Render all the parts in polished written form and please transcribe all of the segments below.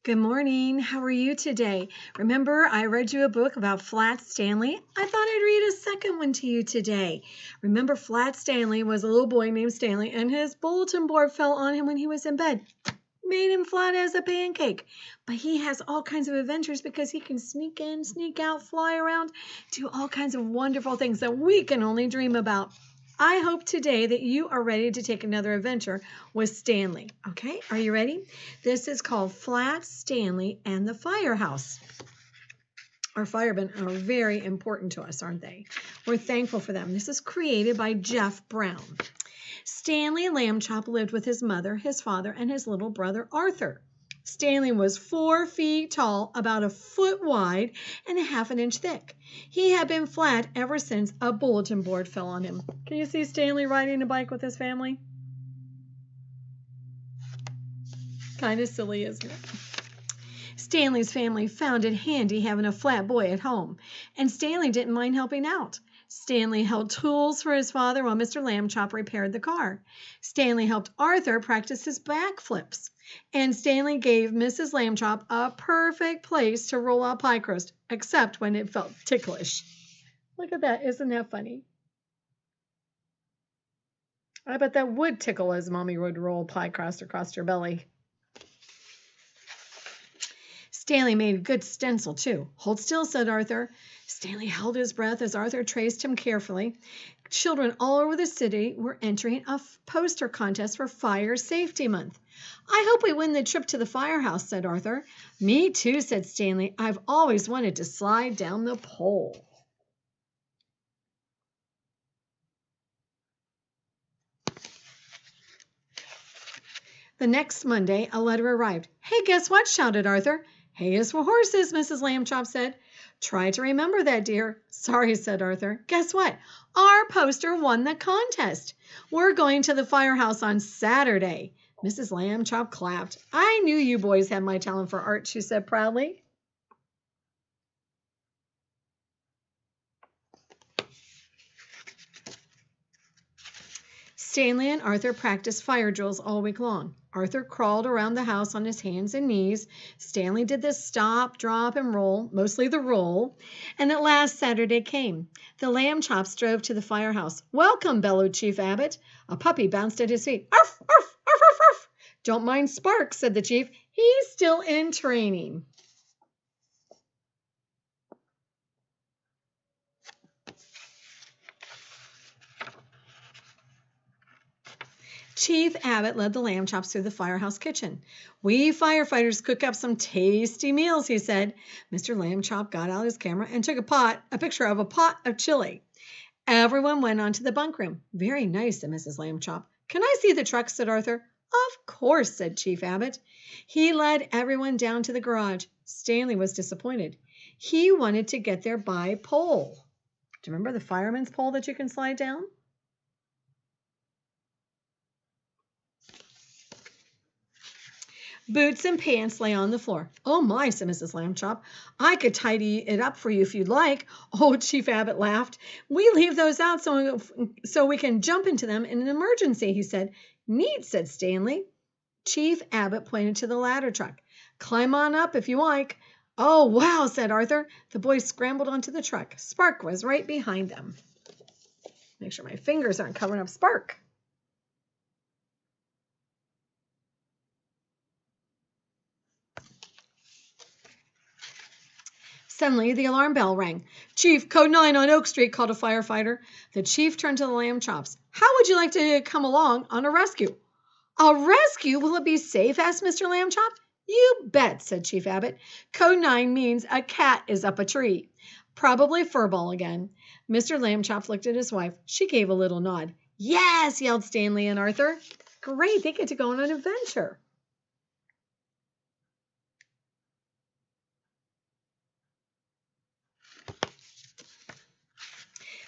Good morning. How are you today? Remember, I read you a book about Flat Stanley? I thought I'd read a second one to you today. Remember, Flat Stanley was a little boy named Stanley, and his bulletin board fell on him when he was in bed. Made him flat as a pancake. But he has all kinds of adventures because he can sneak in, sneak out, fly around, do all kinds of wonderful things that we can only dream about. I hope today that you are ready to take another adventure with Stanley. Okay, are you ready? This is called Flat Stanley and the Firehouse. Our firemen are very important to us, aren't they? We're thankful for them. This is created by Jeff Brown. Stanley Lambchop lived with his mother, his father, and his little brother Arthur. Stanley was 4 feet tall, about a foot wide, and a half an inch thick. He had been flat ever since a bulletin board fell on him. Can you see Stanley riding a bike with his family? Kind of silly, isn't it? Stanley's family found it handy having a flat boy at home, and Stanley didn't mind helping out. Stanley held tools for his father while Mr. Lambchop repaired the car. Stanley helped Arthur practice his backflips. And Stanley gave Mrs. Lambchop a perfect place to roll out pie crust, except when it felt ticklish. Look at that. Isn't that funny? I bet that would tickle as Mommy would roll pie crust across her belly. Stanley made a good stencil, too. Hold still, said Arthur. Stanley held his breath as Arthur traced him carefully. Children all over the city were entering a poster contest for Fire Safety Month. I hope we win the trip to the firehouse, said Arthur. Me too, said Stanley. I've always wanted to slide down the pole. The next Monday, a letter arrived. Hey, guess what? Shouted Arthur. Hay is for horses, Mrs. Lambchop said. Try to remember that, dear. Sorry, said Arthur. Guess what? Our poster won the contest. We're going to the firehouse on Saturday. Mrs. Lambchop clapped. I knew you boys had my talent for art, she said proudly. Stanley and Arthur practiced fire drills all week long. Arthur crawled around the house on his hands and knees. Stanley did the stop, drop, and roll, mostly the roll. And at last Saturday came. The Lambchops drove to the firehouse. Welcome, bellowed Chief Abbott. A puppy bounced at his feet. Arf, arf, arf, arf, arf. Don't mind Spark, said the chief. He's still in training. Chief Abbott led the Lambchops through the firehouse kitchen. We firefighters cook up some tasty meals, he said. Mr. Lambchop got out his camera and took a picture of a pot of chili. Everyone went on to the bunk room. Very nice, said Mrs. Lambchop. Can I see the truck, said Arthur. Of course, said Chief Abbott. He led everyone down to the garage. Stanley was disappointed. He wanted to get there by pole. Do you remember the fireman's pole that you can slide down? Boots and pants lay on the floor. Oh my, said Mrs. Lambchop. I could tidy it up for you if you'd like. Oh, Chief Abbott laughed. We leave those out so we can jump into them in an emergency, he said. Neat, said Stanley. Chief Abbott pointed to the ladder truck. Climb on up if you like. Oh, wow, said Arthur. The boys scrambled onto the truck. Spark was right behind them. Make sure my fingers aren't covering up Spark. Suddenly, the alarm bell rang. Chief, code 9 on Oak Street, called a firefighter. The chief turned to the Lambchops. How would you like to come along on a rescue? A rescue? Will it be safe? Asked Mr. Lambchop. You bet, said Chief Abbott. Code 9 means a cat is up a tree. Probably Furball again. Mr. Lambchop looked at his wife. She gave a little nod. Yes, yelled Stanley and Arthur. Great, they get to go on an adventure.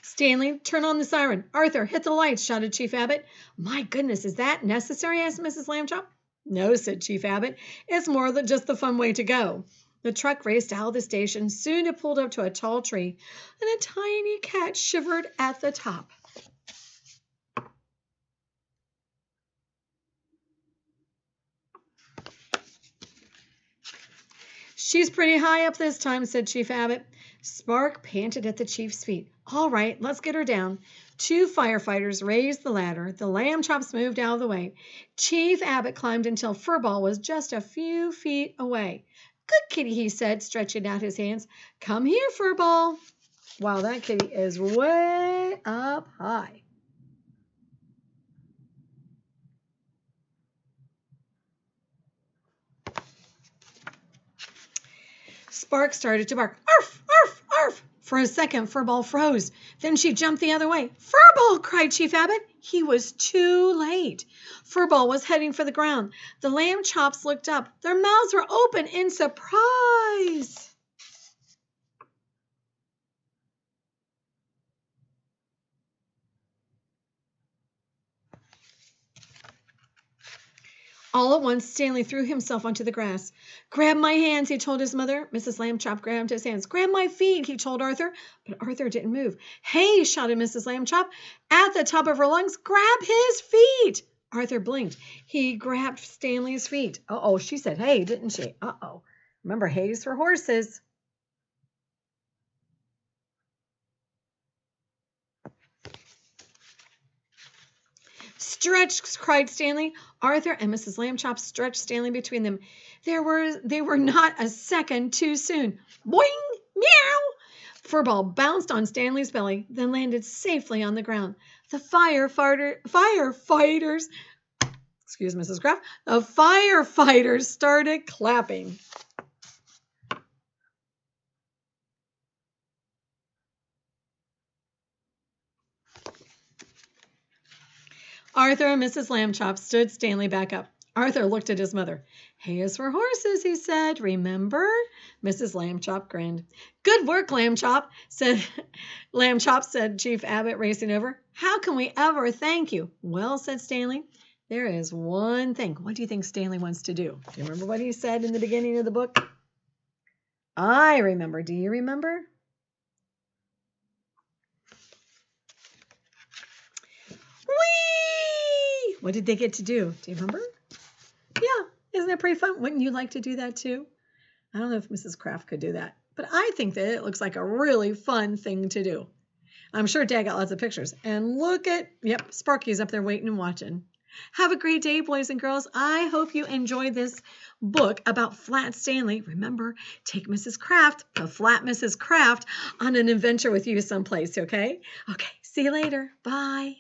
Stanley, turn on the siren. Arthur, hit the lights, shouted Chief Abbott. My goodness, is that necessary? Asked Mrs. Lambchop. No, said Chief Abbott. It's more than just the fun way to go. The truck raced out of the station. Soon it pulled up to a tall tree, and a tiny cat shivered at the top. She's pretty high up this time, said Chief Abbott. Spark panted at the chief's feet. All right, let's get her down. 2 firefighters raised the ladder. The lamb chops moved out of the way. Chief Abbott climbed until Furball was just a few feet away. Good kitty, he said, stretching out his hands. Come here, Furball. Wow, that kitty is way up high. Spark started to bark. Arf, arf, arf. For a second, Furball froze. Then she jumped the other way. Furball, cried Chief Abbott. He was too late. Furball was heading for the ground. The lamb chops looked up. Their mouths were open in surprise. All at once, Stanley threw himself onto the grass. Grab my hands, he told his mother. Mrs. Lambchop grabbed his hands. Grab my feet, he told Arthur. But Arthur didn't move. Hey, shouted Mrs. Lambchop. At the top of her lungs, grab his feet. Arthur blinked. He grabbed Stanley's feet. Uh-oh, she said hey, didn't she? Uh-oh. Remember, hay's for horses. Stretch, cried Stanley. Arthur and Mrs. Lambchop stretched Stanley between them. They were not a second too soon. Boing! Meow! Furball bounced on Stanley's belly, then landed safely on the ground. The firefighters, excuse Mrs. Kraft, the firefighters started clapping. Arthur and Mrs. Lambchop stood Stanley back up. Arthur looked at his mother. Hay is for horses, he said. Remember? Mrs. Lambchop grinned. Good work, Lambchop, said Chief Abbott, racing over. How can we ever thank you? Well, said Stanley, there is one thing. What do you think Stanley wants to do? Do you remember what he said in the beginning of the book? I remember. Do you remember? Whee! What did they get to do? Do you remember? Yeah, isn't that pretty fun? Wouldn't you like to do that too? I don't know if Mrs. Kraft could do that, but I think that it looks like a really fun thing to do. I'm sure Dad got lots of pictures. And look at, yep, Sparky's up there waiting and watching. Have a great day, boys and girls. I hope you enjoyed this book about Flat Stanley. Remember, take Mrs. Kraft, the Flat Mrs. Kraft, on an adventure with you someplace, okay? Okay, see you later. Bye.